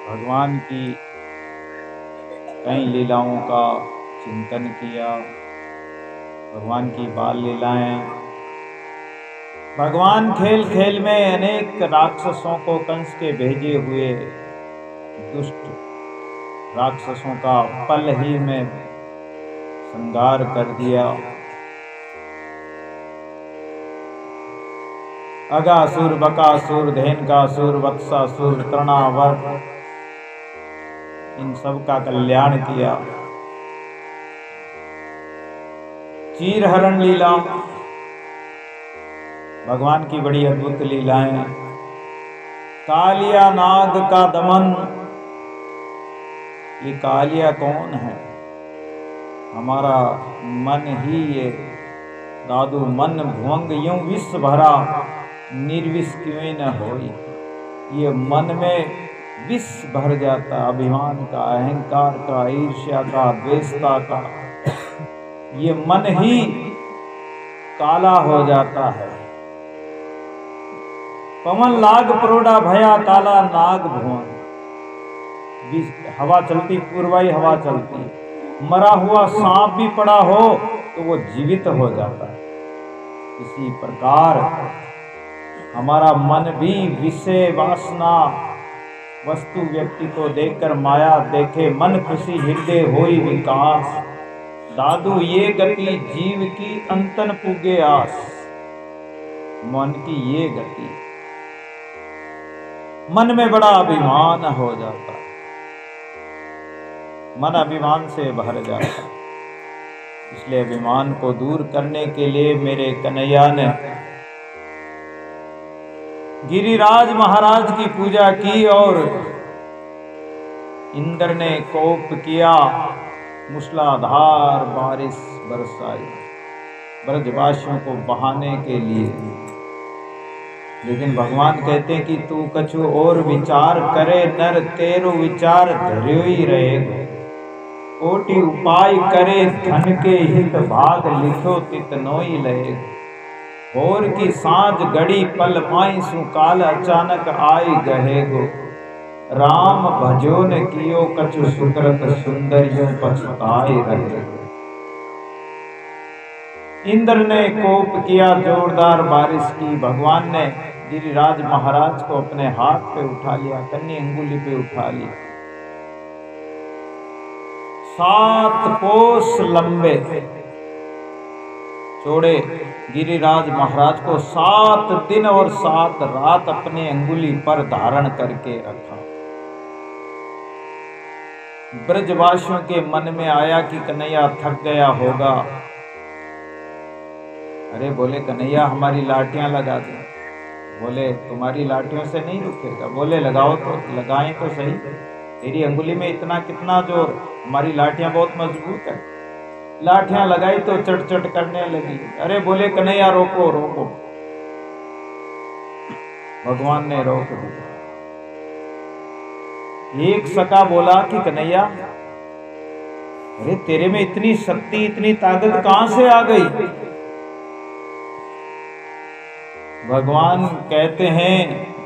भगवान की कई लीलाओं का चिंतन किया। भगवान की बाल लीलाएं, भगवान खेल खेल में अनेक राक्षसों को कंस के भेजे हुए दुष्ट राक्षसों का पल ही में संहार कर दिया। अगासुर, बकासुर, धेनकासुर, वत्सासुर, तृणावर्त, इन सब का कल्याण किया। चीरहरण लीला, भगवान की बड़ी अद्भुत लीलाएं। कालिया नाग का दमन, ये कालिया कौन है? हमारा मन ही ये दादू मन भुवंग यूं विष भरा, निर्विष क्यों न होई। ये मन में विष भर जाता, अभिमान का, अहंकार का, ईर्ष्या का, द्वेषता का, ये मन ही काला हो जाता है। पवन लाग प्रोड़ा भया, काला नाग भुवन। हवा चलती, पूर्वाई हवा चलती, मरा हुआ सांप भी पड़ा हो तो वो जीवित हो जाता है। इसी प्रकार हमारा मन भी विषय वासना, वस्तु व्यक्ति को देखकर माया देखे, मन खुशी हृदय होई विकास। दादू ये गति जीव की अंतन पुगे आस, मन की ये गति। मन में बड़ा अभिमान हो जाता है, मन अभिमान से भर जाता है। इसलिए अभिमान को दूर करने के लिए मेरे कन्हैया ने गिरिराज महाराज की पूजा की और इंद्र ने कोप किया, मूसलाधार बारिश बरसाई ब्रजवासियों को बहाने के लिए। लेकिन भगवान कहते हैं कि तू कछु और विचार करे नर, तेरो विचार धर्यो ही रहेगा। कोटि उपाय करे धन के हित, भाग लिखो तित नोई लहेगा। भोर की सांझ घड़ी पल माई, सुकाल अचानक आई गहेगो। राम भजो न कियो कछु सुकृत, सुंदरियों पछताए रहे। इंद्र ने कोप किया, जोरदार बारिश की। भगवान ने गिरिराज महाराज को अपने हाथ पे उठा लिया, कन्नी अंगुली पे उठा लिया। 7 कोस लंबे चौड़े गिरिराज महाराज को 7 दिन और 7 रात अपने अंगुली पर धारण करके रखा। ब्रजवासियों के मन में आया कि कन्हैया थक गया होगा। अरे बोले कन्हैया हमारी लाठियां लगा दे। बोले तुम्हारी लाठियों से नहीं रुकेगा। बोले लगाओ तो, लगाएं तो सही, तेरी अंगुली में इतना कितना जोर, हमारी लाठियां बहुत मजबूत है। लाठियां लगाई तो चट चट करने लगी। अरे बोले कन्हैया रोको रोको। भगवान ने रोक दिया। एक सका बोला कि कन्हैया अरे तेरे में इतनी शक्ति, इतनी ताकत कहां से आ गई? भगवान कहते हैं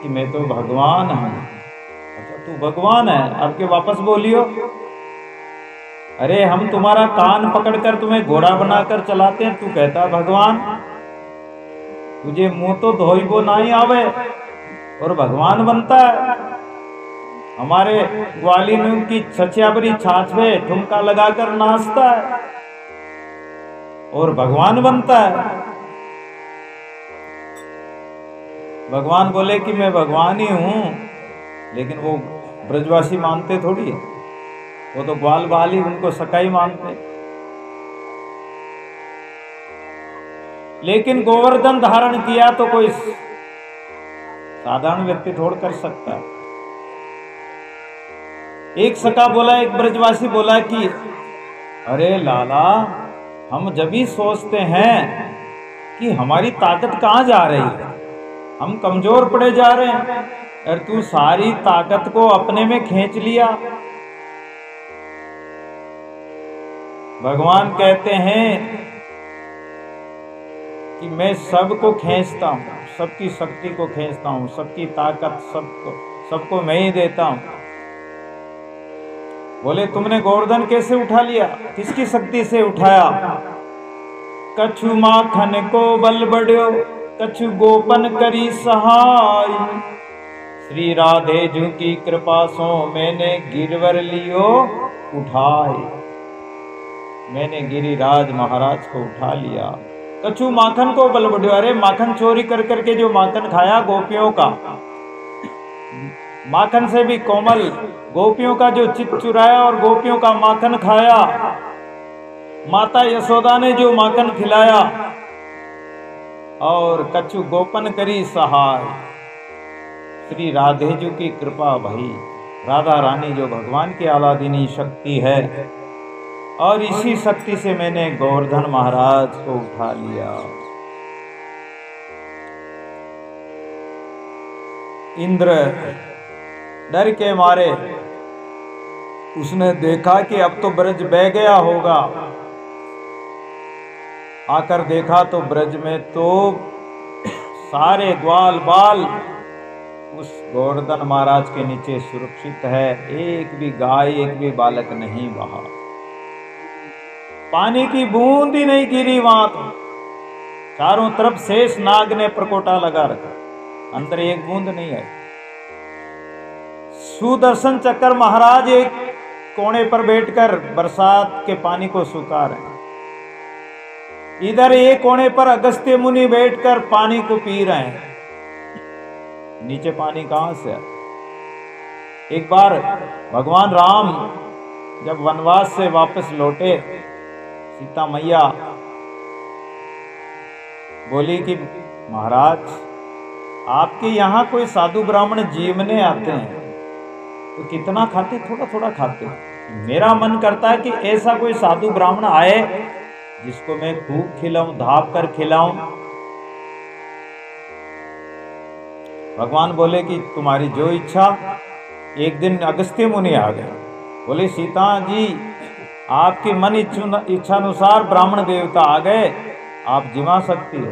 कि मैं तो भगवान हूं। अच्छा तू भगवान है, अब के वापस बोलियो। अरे हम तुम्हारा कान पकड़कर तुम्हें घोड़ा बनाकर चलाते हैं, तू कहता भगवान। तुझे मुंह तो धोइबो नहीं आवे और भगवान बनता है। हमारे ग्वालियर की छछियाबरी छाछ में ठुमका लगाकर नाचता है और भगवान बनता है। भगवान बोले कि मैं भगवान ही हूं, लेकिन वो ब्रजवासी मानते थोड़ी है, वो तो ग्वाल बाल ही उनको सकाई मानते। लेकिन गोवर्धन धारण किया तो कोई साधारण व्यक्ति थोड़ कर सकता है। एक सका बोला, एक ब्रजवासी बोला कि अरे लाला हम जब भी सोचते हैं कि हमारी ताकत कहां जा रही है, हम कमजोर पड़े जा रहे हैं, और तू सारी ताकत को अपने में खींच लिया। भगवान कहते हैं कि मैं सबको खींचता हूं, सबकी शक्ति को खींचता हूं, सबकी ताकत सबको मैं ही देता हूं। बोले तुमने गोवर्धन कैसे उठा लिया, किसकी शक्ति से उठाया? कछु माखन को बल बढ़्यो, कछु गोपन करी सहाय। श्री राधे जू की कृपा सो मैंने गिरवर लियो उठाए। मैंने गिरिराज महाराज को उठा लिया। कछु माखन को बल बढ़्यो, अरे माखन चोरी कर करके जो माखन खाया गोपियों का, माखन से भी कोमल गोपियों का जो चित चुराया और गोपियों का माखन खाया, माता यशोदा ने जो माखन खिलाया, और कछु गोपन करी सहाय। श्री राधे जी की कृपा भई, राधा रानी जो भगवान की आलादिनी शक्ति है, और इसी शक्ति से मैंने गोवर्धन महाराज को उठा लिया। इंद्र डर के मारे उसने देखा कि अब तो ब्रज बह गया होगा। आकर देखा तो ब्रज में तो सारे ग्वाल बाल उस गोवर्धन महाराज के नीचे सुरक्षित है। एक भी गाय, एक भी बालक नहीं बहा, पानी की बूंद ही नहीं गिरी वहां तो। चारों तरफ शेष नाग ने प्रकोटा लगा रखा, अंदर एक बूंद नहीं है। सुदर्शन चक्र महाराज एक कोने पर बैठकर बरसात के पानी को सुखा रहे हैं। इधर एक कोने पर अगस्त्य मुनि बैठकर पानी को पी रहे हैं। नीचे पानी कहां से है? एक बार भगवान राम जब वनवास से वापस लौटे, सीता मैया बोली कि महाराज आपके यहाँ कोई साधु ब्राह्मण जीवने आते हैं तो कितना खाते? थोड़ा थोड़ा खाते। मेरा मन करता है कि ऐसा कोई साधु ब्राह्मण आए जिसको मैं खूब खिलाऊं, धाप कर खिलाऊं। भगवान बोले कि तुम्हारी जो इच्छा। एक दिन अगस्त्य मुनि आ गए, बोले सीता जी आपकी मन इच्छानुसार ब्राह्मण देवता आ गए, आप जिमा सकती हो।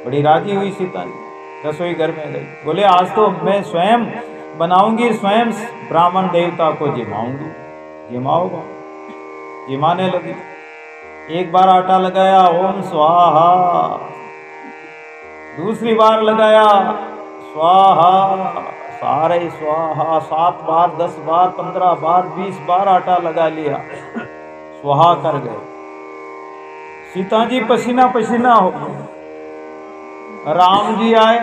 बड़ी राजी हुई सीता जी, रसोई घर में गई, बोले आज तो मैं स्वयं बनाऊंगी, स्वयं ब्राह्मण देवता को जिमाऊंगी। जिमाओगा? जिमाने लगी। एक बार आटा लगाया, ओम स्वाहा। दूसरी बार लगाया, स्वाहा, सारे स्वाहा। 7 बार, 10 बार, 15 बार, 20 बार आटा लगा लिया, स्वाहा कर गए। सीता जी पसीना पसीना हो गए। राम जी आए,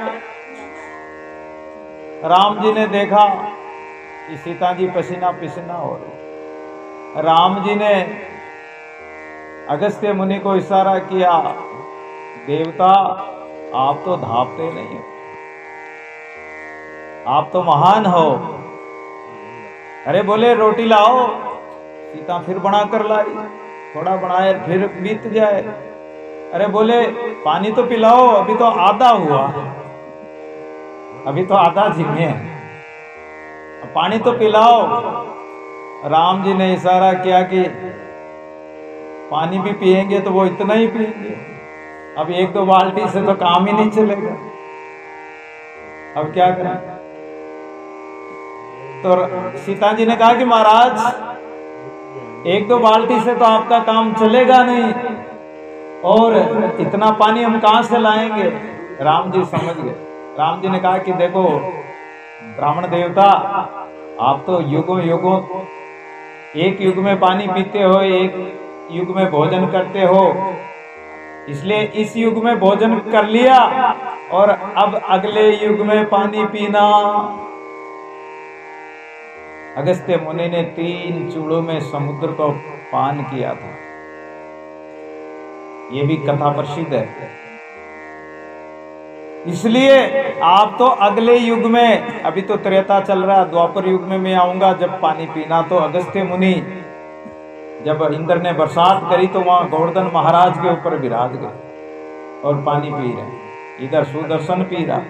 राम जी ने देखा कि सीता जी पसीना पसीना हो रही। राम जी ने अगस्त्य मुनि को इशारा किया, देवता आप तो धापते नहीं हो, आप तो महान हो। अरे बोले रोटी लाओ। सीता फिर बना कर लाई, थोड़ा बनाए फिर बीत जाए। अरे बोले पानी तो पिलाओ, अभी तो आधा हुआ, अभी तो आधा झींगे, पानी तो पिलाओ। राम जी ने इशारा किया कि पानी भी पिएंगे तो वो इतना ही पिएंगे, अब 1-2 बाल्टी से तो काम ही नहीं चलेगा, अब क्या करें? तो सीता जी ने कहा कि महाराज 1-2 बाल्टी से तो आपका काम चलेगा नहीं, और इतना पानी हम कहां से लाएंगे? राम जी समझ गए। राम जी ने कहा कि देखो ब्राह्मण देवता, आप तो युगों युगों एक युग में पानी पीते हो, एक युग में भोजन करते हो, इसलिए इस युग में भोजन कर लिया और अब अगले युग में पानी पीना। अगस्त्य मुनि ने 3 चूड़ों में समुद्र को पान किया था, ये भी कथा प्रसिद्ध है। इसलिए आप तो अगले युग में, अभी तो त्रेता चल रहा, द्वापर युग में मैं आऊंगा जब पानी पीना। तो अगस्त्य मुनि जब इंद्र ने बरसात करी तो वहां गोवर्धन महाराज के ऊपर विराज गए और पानी पी रहे। इधर सुदर्शन पी रहा।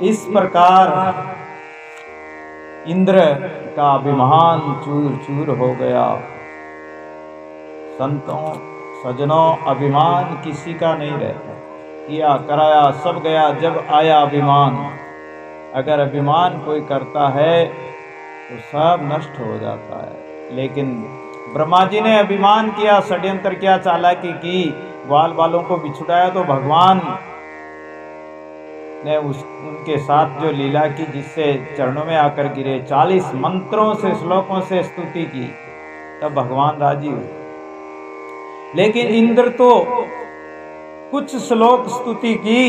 इस प्रकार इंद्र का अभिमान चूर चूर हो गया। संतों सजनों, अभिमान किसी का नहीं रहता, किया कराया सब गया, जब आया अभिमान अगर अभिमान कोई करता है तो सब नष्ट हो जाता है। लेकिन ब्रह्मा जी ने अभिमान किया, षड्यंत्र किया, चालाकी की, ग्वाल बालों को बिछुड़ाया, तो भगवान ने उनके साथ जो लीला की, जिससे चरणों में आकर गिरे, 40 मंत्रों से, श्लोकों से स्तुति की, तब भगवान राजी हुए। लेकिन इंद्र तो कुछ श्लोक स्तुति की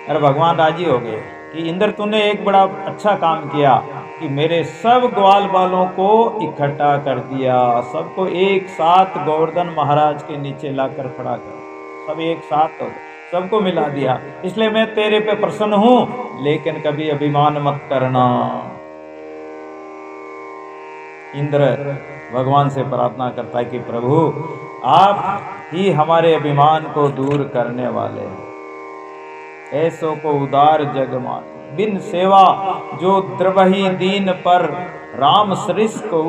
और भगवान राजी हो गए कि इंद्र तूने एक बड़ा अच्छा काम किया कि मेरे सब ग्वाल बालों को इकट्ठा कर दिया, सबको एक साथ गोवर्धन महाराज के नीचे लाकर खड़ा कर, सब एक साथ हो, सबको मिला दिया, इसलिए मैं तेरे पे प्रसन्न हूं, लेकिन कभी अभिमान मत करना। इंद्र भगवान से प्रार्थना करता है कि प्रभु आप ही हमारे अभिमान को दूर करने वाले हैं। ऐसो को उदार जग मान, बिन सेवा जो द्रवही दीन पर, राम सरिस को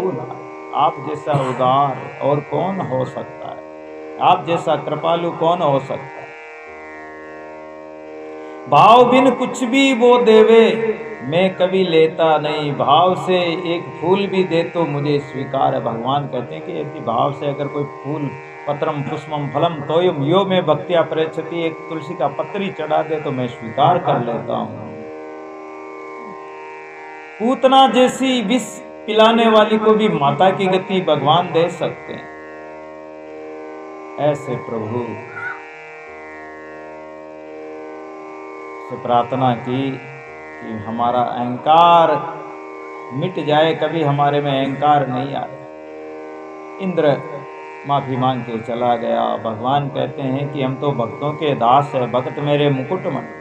आप जैसा उदार और कौन हो सकता है, आप जैसा कृपालु कौन हो सकता है। भाव बिन कुछ भी वो देवे, मैं कभी लेता नहीं, भाव से एक फूल भी दे तो मुझे स्वीकार है। भगवान कहते हैं कि यदि भाव से अगर कोई फूल, पत्रम पुष्पम फलम तोयम यो में भक्त्या प्रयच्छति, एक तुलसी का पत्री चढ़ा दे तो मैं स्वीकार कर लेता हूँ। पूतना जैसी विष पिलाने वाली को भी माता की गति भगवान दे सकते हैं। ऐसे प्रभु से प्रार्थना की कि हमारा अहंकार मिट जाए, कभी हमारे में अहंकार नहीं आए। इंद्र माफी मांग के चला गया। भगवान कहते हैं कि हम तो भक्तों के दास है, भक्त मेरे मुकुटमणि।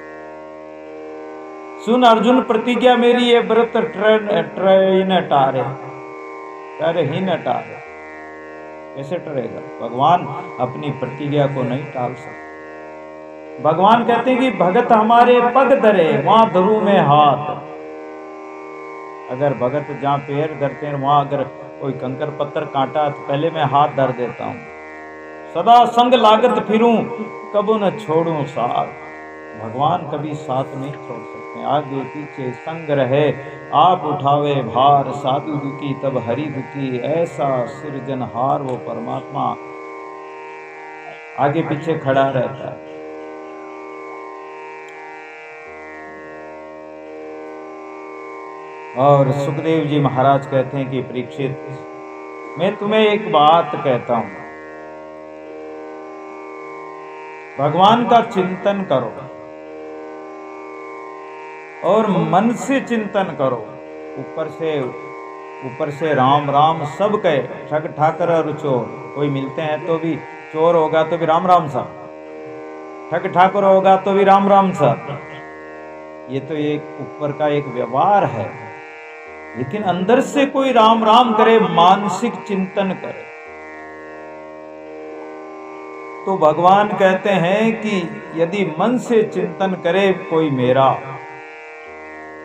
सुन अर्जुन प्रतिज्ञा मेरी, ये व्रत ट्रेन टारे, टरे ही न टारे। कैसे टरेगा? भगवान अपनी प्रतिज्ञा को नहीं टाल सकते। भगवान कहते हैं कि भगत हमारे पग धरे, वहां धरू में हाथ। अगर भगत जहाँ पैर धरते हैं वहां अगर कोई कंकर पत्थर काटा तो पहले मैं हाथ धर देता हूँ। सदा संग लागत फिरूं, कबो न छोड़ूं साथ। भगवान कभी साथ नहीं छोड़ सकते, आगे पीछे संग रहे, आप उठावे भार, साधु दुखी तब हरि दुखी, ऐसा सृजनहार वो परमात्मा आगे पीछे खड़ा रहता है। और सुखदेव जी महाराज कहते हैं कि परीक्षित, मैं तुम्हें एक बात कहता हूं, भगवान का चिंतन करो और मन से चिंतन करो। ऊपर से राम राम सब कहे, ठग ठाकर और चोर, कोई मिलते हैं तो भी चोर होगा तो भी राम राम सा, ठग ठाकर होगा तो भी राम राम सा। ये तो एक ऊपर का एक व्यवहार है, लेकिन अंदर से कोई राम राम करे, मानसिक चिंतन करे, तो भगवान कहते हैं कि यदि मन से चिंतन करे कोई मेरा,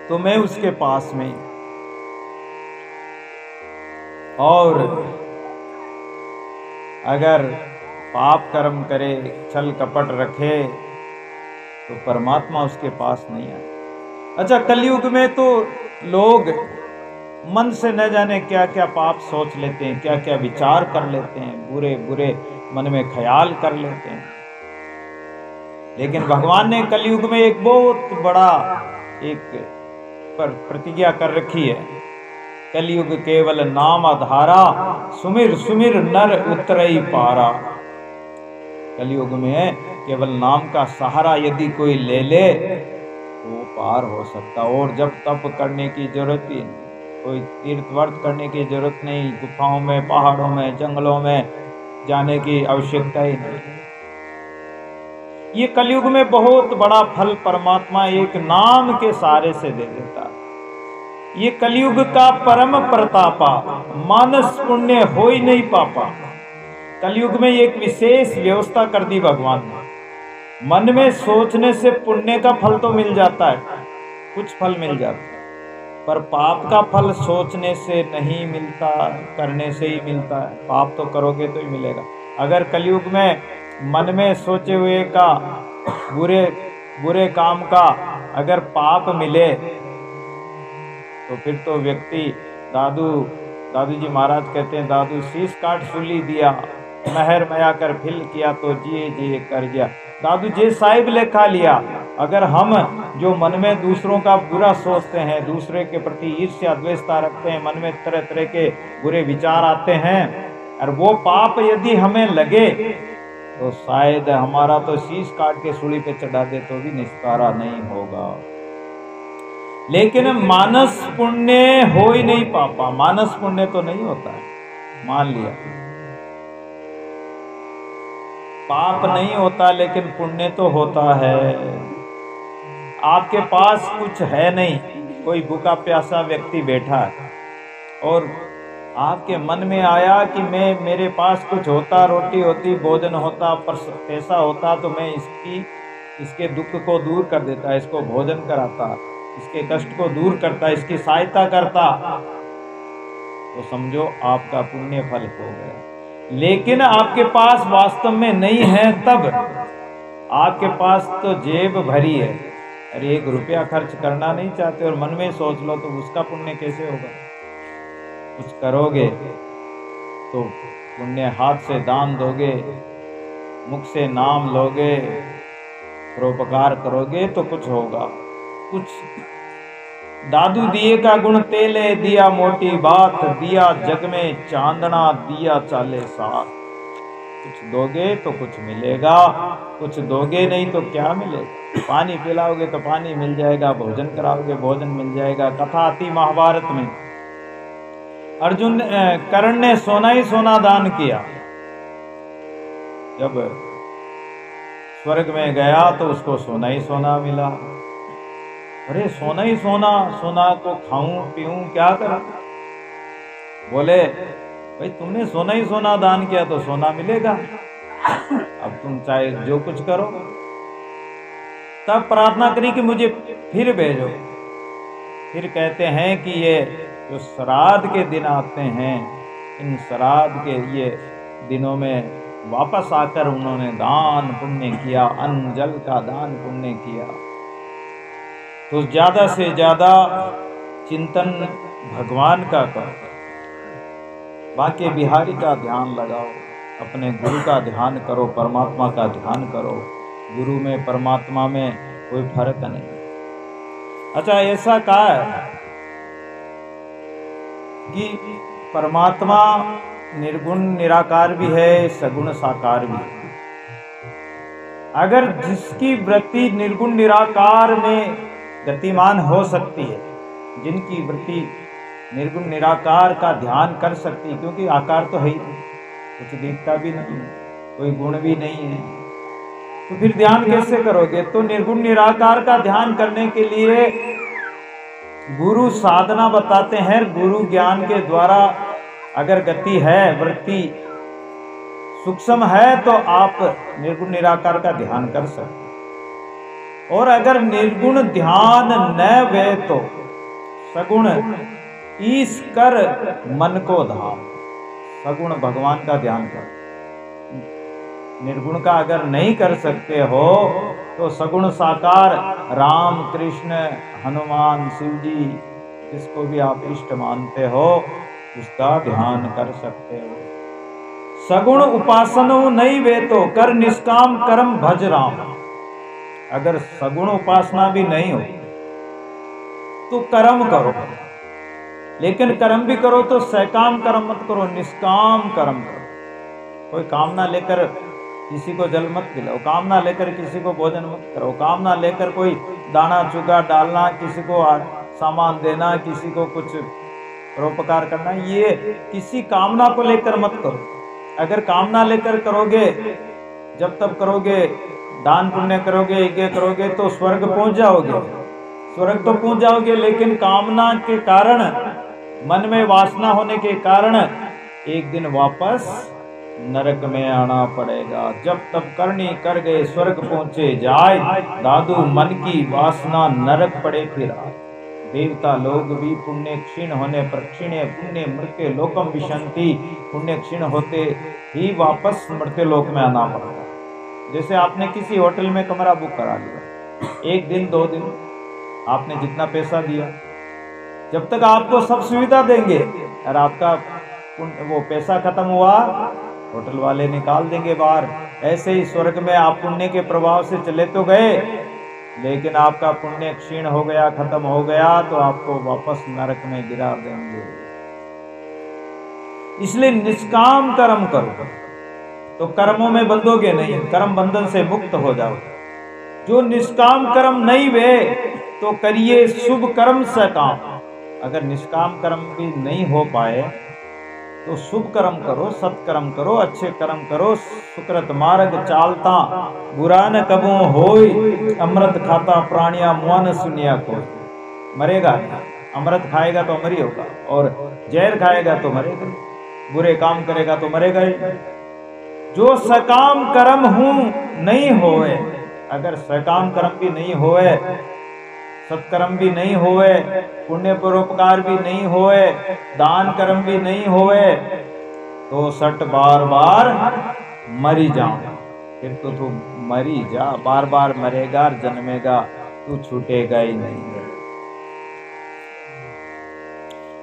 तो मैं उसके पास में। और अगर पाप कर्म करे, छल कपट रखे, तो परमात्मा उसके पास नहीं आए। अच्छा, कलयुग में तो लोग मन से न जाने क्या क्या पाप सोच लेते हैं, क्या क्या विचार कर लेते हैं, बुरे बुरे मन में ख्याल कर लेते हैं। लेकिन भगवान ने कलयुग में एक बहुत बड़ा एक प्रतिज्ञा कर रखी है, कलयुग केवल नाम आधारा, सुमिर सुमिर नर उतरई पारा। कलयुग में केवल नाम का सहारा यदि कोई ले ले तो वो पार हो सकता। और जब तप करने की जरूरत ही नहीं, कोई तीर्थ व्रत करने की जरूरत नहीं, गुफाओं में, पहाड़ों में, जंगलों में जाने की आवश्यकता ही नहीं। ये कलयुग में बहुत बड़ा फल परमात्मा एक नाम के सहारे से दे देता है। ये कलयुग का परम प्रतापा, मानस पुण्य हो ही नहीं पापा। कलयुग में एक विशेष व्यवस्था कर दी भगवान ने। मन में सोचने से पुण्य का फल तो मिल जाता है, कुछ फल मिल जाता है, पर पाप का फल सोचने से नहीं मिलता, करने से ही मिलता है। पाप तो करोगे तो ही मिलेगा। अगर कलयुग में मन में सोचे हुए का, बुरे काम का अगर पाप मिले तो फिर तो व्यक्ति दादू जी महाराज कहते हैं, दादू शीश काट सूली दिया, महर मया कर फिल किया, तो जिए जिए कर गया। दादू जे साहिब लेखा लिया। अगर हम जो मन में दूसरों का बुरा सोचते हैं, दूसरे के प्रति ईर्ष्या द्वेषता रखते हैं, मन में तरह तरह के बुरे विचार आते हैं, और वो पाप यदि हमें लगे तो शायद हमारा तो शीश काट के सूली पे चढ़ा दे तो भी निस्तारा नहीं होगा। लेकिन मानस पुण्य हो ही नहीं पापा, मानस पुण्य तो नहीं होता है, मान लिया पाप नहीं होता लेकिन पुण्य तो होता है। आपके पास कुछ है नहीं, कोई भूखा प्यासा व्यक्ति बैठा है और आपके मन में आया कि मेरे पास कुछ होता, रोटी होती, भोजन होता, पैसा होता, तो मैं इसके दुख को दूर कर देता, इसको भोजन कराता, इसके कष्ट को दूर करता, इसकी सहायता करता, तो समझो आपका पुण्य फल हो गया। लेकिन आपके पास वास्तव में नहीं है, तब आपके पास तो जेब भरी है, अरे 1 रुपया खर्च करना नहीं चाहते और मन में सोच लो, तो उसका पुण्य कैसे होगा? कुछ करोगे तो पुण्य, हाथ से दान दोगे, मुख से नाम लोगे, परोपकार करोगे तो कुछ होगा। कुछ दादू दिए का गुण तेले, दिया मोटी बात, दिया जग में चांदना, दिया चाले साथ। कुछ दोगे तो कुछ मिलेगा, कुछ दोगे नहीं तो क्या मिलेगा? पानी पिलाओगे तो पानी मिल जाएगा, भोजन कराओगे भोजन मिल जाएगा। कथा आती महाभारत में, अर्जुन कर्ण ने सोना ही सोना दान किया। जब स्वर्ग में गया तो उसको सोना ही सोना मिला। अरे सोना ही सोना, सोना को खाऊं पीऊं क्या करूं? बोले भाई तुमने सोना ही सोना दान किया तो सोना मिलेगा, अब तुम चाहे जो कुछ करो। तब प्रार्थना करी कि मुझे फिर भेजो। फिर कहते हैं कि ये जो श्राद्ध के दिन आते हैं, इन श्राद्ध के ये दिनों में वापस आकर उन्होंने दान पुण्य किया, अन्न जल का दान पुण्य किया। तो ज्यादा से ज्यादा चिंतन भगवान का करो, बाकी बिहारी का ध्यान लगाओ, अपने गुरु का ध्यान करो, परमात्मा का ध्यान करो। गुरु में परमात्मा में कोई फर्क नहीं। अच्छा, ऐसा कहा है कि परमात्मा निर्गुण निराकार भी है, सगुण साकार भी है। अगर जिसकी वृत्ति निर्गुण निराकार में गतिमान हो सकती है, जिनकी वृत्ति निर्गुण निराकार का ध्यान कर सकती है, क्योंकि आकार तो है ही, कुछ दिखता भी नहीं है, कोई गुण भी नहीं है, तो फिर ध्यान कैसे करोगे? तो निर्गुण निराकार का ध्यान करने के लिए गुरु साधना बताते हैं। गुरु ज्ञान के द्वारा अगर गति है, वृत्ति सूक्ष्म है, तो आप निर्गुण निराकार का ध्यान कर सकते। और अगर निर्गुण ध्यान न वे तो सगुण ईश कर मन को धाम। सगुण भगवान का ध्यान कर, निर्गुण का अगर नहीं कर सकते हो तो सगुण साकार राम कृष्ण हनुमान शिव जी, जिसको भी आप इष्ट मानते हो, उसका ध्यान कर सकते हो। सगुण उपासनो नहीं वे तो कर निष्काम कर्म भज राम। अगर सगुण उपासना भी नहीं हो तो कर्म करो, लेकिन कर्म भी करो तो सकाम कर्म मत करो, निष्काम कर्म करो। कोई कामना लेकर किसी को जल मत पिलाओ, कामना लेकर किसी को भोजन मत करो, कामना लेकर कोई दाना चुगा डालना, किसी को सामान देना, किसी को कुछ परोपकार करना, ये किसी कामना को लेकर मत करो। अगर कामना लेकर करोगे, जब तब करोगे, दान पुण्य करोगे, यज्ञ करोगे, तो स्वर्ग पहुंच जाओगे, स्वर्ग तो पहुंच जाओगे, लेकिन कामना के कारण, मन में वासना होने के कारण एक दिन वापस नरक में आना पड़ेगा। जब तब करनी कर गए स्वर्ग पहुंचे जाए, दादू मन की वासना नरक पड़े फिर आए। देवता लोग भी पुण्य क्षीण होने पर, क्षीणे पुण्य मृत्य लोकम विशंति, पुण्य क्षीण होते ही वापस मृत्य लोक में आना पड़ता है। जैसे आपने किसी होटल में कमरा बुक करा लिया, 1 दिन 2 दिन आपने जितना पैसा दिया, जब तक आपको सब सुविधा देंगे और आपका वो पैसा खत्म हुआ, होटल वाले निकाल देंगे बाहर। ऐसे ही स्वर्ग में आप पुण्य के प्रभाव से चले तो गए, लेकिन आपका पुण्य क्षीण हो गया, खत्म हो गया, तो आपको वापस नरक में गिरा देंगे। इसलिए निष्काम कर्म करो तो कर्मों में बंधोगे नहीं, कर्म बंधन से मुक्त हो जाओ। जो निष्काम कर्म नहीं वे तो करिए शुभ कर्म से काम। अगर निष्काम कर्म भी नहीं हो पाए तो शुभ कर्म करो, सत्कर्म करो, अच्छे कर्म करो। सुकृत मार्ग चालता बुरा न कबू होई, अमृत खाता प्राणिया मुआ न सुनिया कोई। मरेगा, अमृत खाएगा तो अमर ही होगा, और जहर खाएगा तो मरेगा, बुरे काम करेगा तो मरेगा ही। जो सकाम कर्म हूं नहीं होए, अगर सकाम कर्म भी नहीं होए, सत्कर्म भी नहीं होए, पुण्य परोपकार भी नहीं होए, दान कर्म भी नहीं होए, तो सट बार बार मरी जाओ। फिर तो तू मरी जा, बार बार मरेगा, जन्मेगा, तू छूटेगा ही नहीं।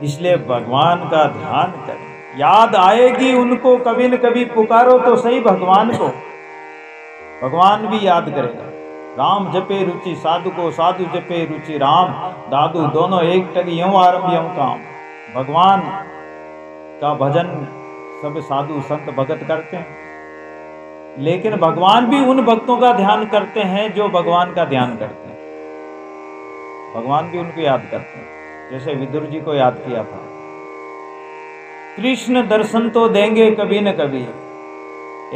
इसलिए भगवान का ध्यान करें, याद आएगी उनको, कभी न कभी पुकारो तो सही भगवान को, भगवान भी याद करेगा। राम जपे रुचि साधु को, साधु जपे रुचि राम, दादू दोनों एक टग यूं आरंभ यूं काम। भगवान का भजन सब साधु संत भगत करते हैं, लेकिन भगवान भी उन भक्तों का ध्यान करते हैं जो भगवान का ध्यान करते हैं। भगवान भी उनको याद करते हैं, जैसे विदुर जी को याद किया था। कृष्ण दर्शन तो देंगे कभी न कभी,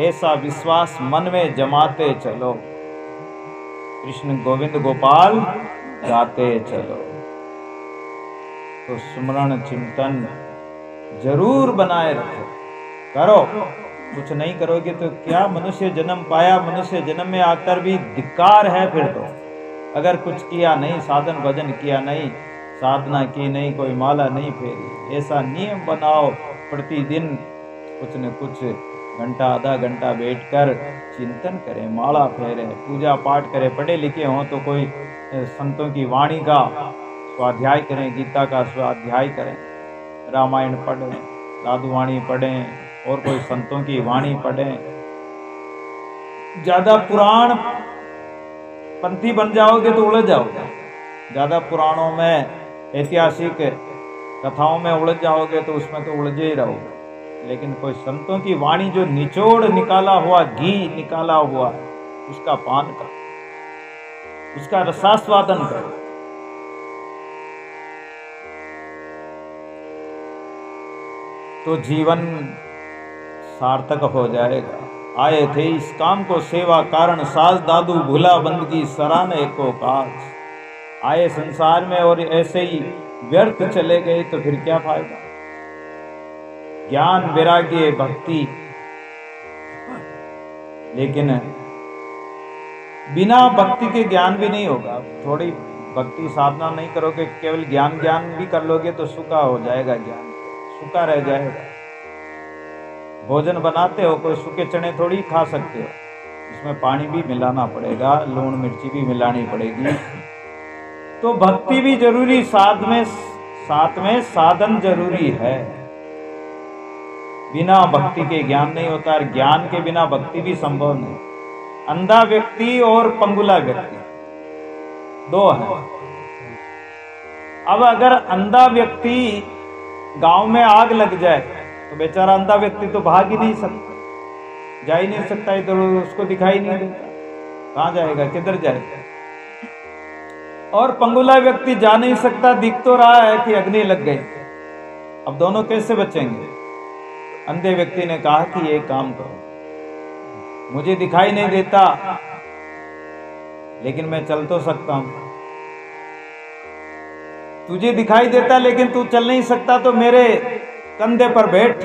ऐसा विश्वास मन में जमाते चलो। कृष्ण गोविंद गोपाल गाते चलो। तो सुमरण चिंतन जरूर बनाए रखो, करो। कुछ नहीं करोगे तो क्या मनुष्य जन्म पाया, मनुष्य जन्म में आकर भी धिक्कार है फिर तो। अगर कुछ किया नहीं, साधन भजन किया नहीं, साधना की नहीं, कोई माला नहीं फेरी, ऐसा नियम बनाओ प्रतिदिन कुछ न कुछ घंटा आधा घंटा बैठकर चिंतन करें, माला फेरें, पूजा पाठ करें। पढ़े लिखे हों तो कोई संतों की वाणी का स्वाध्याय करें, गीता का स्वाध्याय करें, रामायण पढ़ें, साधुवाणी पढ़ें, और कोई संतों की वाणी पढ़ें। ज्यादा पुराण पंथी बन जाओगे तो उलझ जाओगे, ज्यादा पुराणों में ऐतिहासिक कथाओं में उलझ जाओगे तो उसमें तो उलझे ही रहोगे। लेकिन कोई संतों की वाणी जो निचोड़ निकाला हुआ, घी निकाला हुआ, उसका पान कर, उसका रसास्वादन कर। तो जीवन सार्थक हो जाएगा। आए थे इस काम को सेवा कारण, साज दादू भूला बंदगी सराहने को काज। आए संसार में और ऐसे ही व्यर्थ चले गए तो फिर क्या फायदा। ज्ञान वैराग्य भक्ति, लेकिन बिना भक्ति के ज्ञान भी नहीं होगा। थोड़ी भक्ति साधना नहीं करोगे, केवल ज्ञान भी कर लोगे तो सूखा हो जाएगा, ज्ञान सूखा रह जाएगा। भोजन बनाते हो, कोई सूखे चने थोड़ी खा सकते हो, उसमें पानी भी मिलाना पड़ेगा, लूण मिर्ची भी मिलानी पड़ेगी। तो भक्ति भी जरूरी, साथ में साधन जरूरी है। बिना भक्ति के ज्ञान नहीं होता, और ज्ञान के बिना भक्ति भी संभव नहीं। अंधा व्यक्ति और पंगुला व्यक्ति दो है। अब अगर अंधा व्यक्ति गांव में आग लग जाए तो बेचारा अंधा व्यक्ति तो भाग ही नहीं सकता, जा ही नहीं सकता, इधर उसको दिखाई नहीं देता, कहां जाएगा, किधर जाएगा। और पंगुला व्यक्ति जा नहीं सकता, दिख तो रहा है कि अग्नि लग गई। अब दोनों कैसे बचेंगे। अंधे व्यक्ति ने कहा कि एक काम करो, मुझे दिखाई नहीं देता लेकिन मैं चल तो सकता हूं, तुझे दिखाई देता लेकिन तू चल नहीं सकता, तो मेरे कंधे पर बैठ।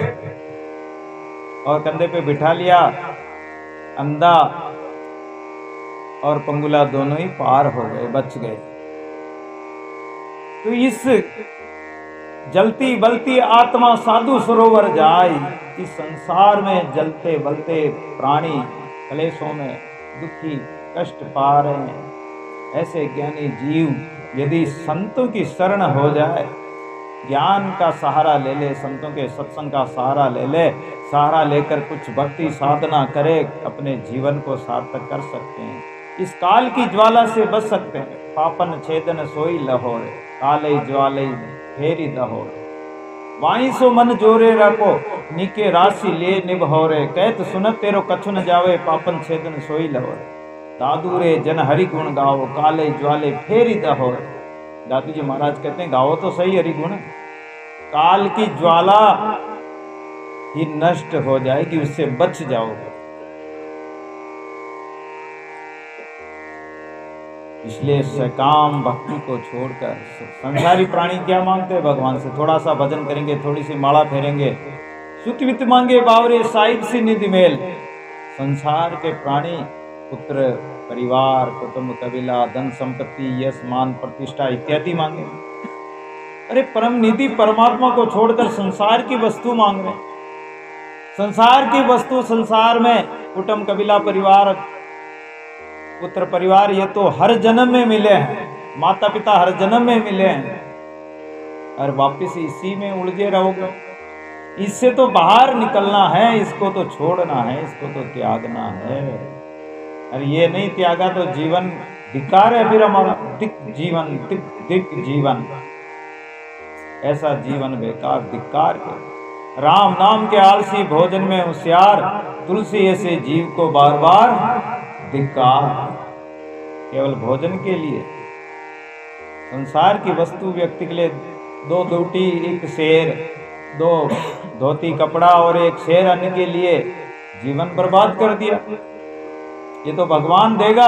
और कंधे पे बिठा लिया। अंधा और पंगुला दोनों ही पार हो गए, बच गए। तो इस जलती बलती आत्मा साधु सरोवर जाए। इस संसार में जलते बलते प्राणी क्लेशों में दुखी कष्ट पा रहे हैं। ऐसे ज्ञानी जीव यदि संतों की शरण हो जाए ज्ञान का सहारा ले ले, संतों के सत्संग का सहारा ले ले, सहारा लेकर कुछ भक्ति साधना करे, अपने जीवन को सार्थक कर सकते हैं, इस काल की ज्वाला से बच सकते हैं। पापन छेदन सोई लहोरे, काले ज्वाले फेरी दहोरे, वाई सो मन जोरे रखो, नीके राशि ले निभोरे, कहत सुनत तेरो कछु न जावे, पापन छेदन सोई लहोरे, दादू रे जन हरि गुण गाओ, काले ज्वाले फेरी दहोरे। दादू जी महाराज कहते हैं गाओ तो सही हरि गुण, काल की ज्वाला ही नष्ट हो जाएगी, उससे बच जाओगे। इसलिए सकाम भक्ति को छोड़कर, संसारी प्राणी क्या मांगते हैं भगवान से? थोड़ा सा भजन करेंगे, थोड़ी सी माला फेरेंगे, सुत वित्त मांगे बावरे साहिब सी निधि मेल। संसार के प्राणी पुत्र, परिवार, कुटुंब, कबीला, धन संपत्ति, यश, मान, प्रतिष्ठा इत्यादि मांगे। अरे परम निधि परमात्मा को छोड़कर संसार की वस्तु मांग रहे। संसार की वस्तु, संसार में कुटुंब, कबीला, परिवार, पुत्र, परिवार, ये तो हर जन्म में मिले हैं, माता पिता हर जन्म में मिले हैं, और वापिस इसी में उलझे रहोगे। इससे तो बाहर निकलना है, इसको तो छोड़ना है, इसको तो त्यागना है। और ये नहीं त्यागा तो जीवन धिक्कार है फिर हमारा, दिक जीवन, दिक जीवन, ऐसा जीवन बेकार, धिक्कार के। राम नाम के आलसी, भोजन में होशियार, तुलसी ऐसे जीव को बार बार धिक्कार। केवल भोजन के लिए, संसार की वस्तु व्यक्ति के लिए, 2 रोटी, 1 शेर, 2 धोती कपड़ा और 1 शेर अन्न के लिए जीवन बर्बाद कर दिया। ये तो भगवान देगा,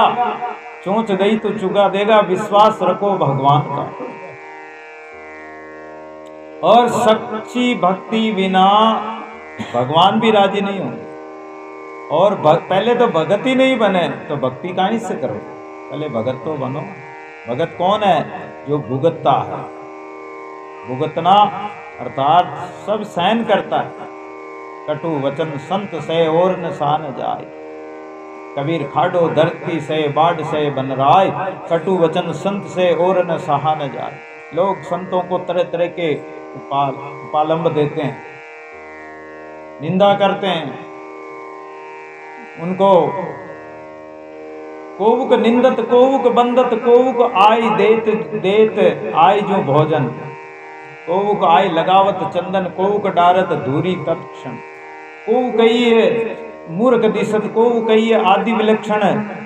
चोंच गई तो चुगा देगा, विश्वास रखो भगवान का। और सच्ची भक्ति बिना भगवान भी राजी नहीं होंगे। और पहले तो भगत ही नहीं बने तो भक्ति कहां से करो? पहले भगत तो बनो। भगत कौन है? जो भुगतता है। भुगतना अर्थात सब सहन करता है। कटु वचन संत से और न सान जाए, कबीर खाडो धरती से बाढ़ से बन राय, कटु वचन संत से और न सहा न जाए। लोग संतों को तरह तरह के उपालंब देते हैं, निंदा करते हैं, उनको कोवुक निंदत कोवुक बंदत, कोवुक आई देत देत आई जो भोजन, कोवुक आई लगावत चंदन, कोवुक डारत धूरी तत्क्षण, कोवु कहिए मूर्ख दिशत, कोवु कहिए आदि विलक्षण,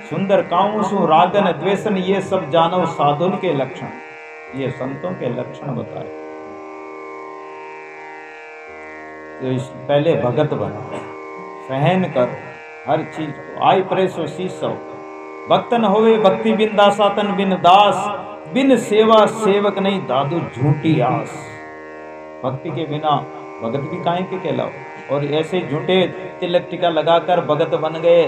सुंदर काउंसु रागन द्वेषन, ये सब जानो साधुन के लक्षण। ये संतों के लक्षण बताए। तो पहले भगत बनो, सहन करो हर चीज को। आई प्रेसो शीसो भक्तन होवे, भक्ति बिन दासातन बिन दास, बिन सेवा सेवक नहीं दादू झूठी आस। भक्ति के बिना भगत भी काहे के कहलाओ। और ऐसे झूठे तिलक टीका लगाकर भगत बन गए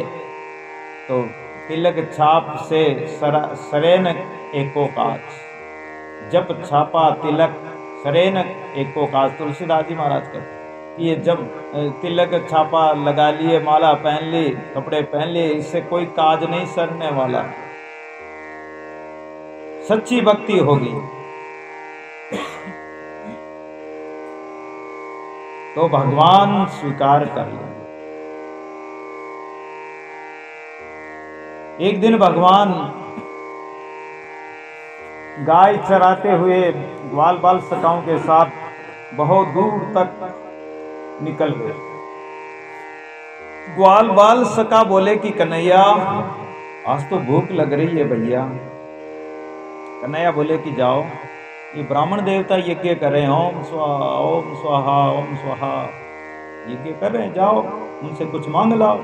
तो तिलक छाप से सरेन एको काज, जब छापा तिलक सरेन एको काज। तुलसीदास जी महाराज कहते ये जब तिलक छापा लगा लिए, माला पहन ली, कपड़े पहन लिए, इससे कोई काज नहीं सरने वाला। सच्ची भक्ति होगी तो भगवान स्वीकार कर लेंगे। एक दिन भगवान गाय चराते हुए ग्वाल बाल सखाओं के साथ बहुत दूर तक निकल गए। ग्वाल बाल सखा बोले कि कन्हैया आज तो भूख लग रही है भैया। कन्हैया बोले कि जाओ, ये ब्राह्मण देवता यज्ञ कर रहे हैं, ओम स्वाहा ओम स्वाहा ओम स्वाहा यज्ञ कर रहे हैं, जाओ उनसे कुछ मांग लाओ।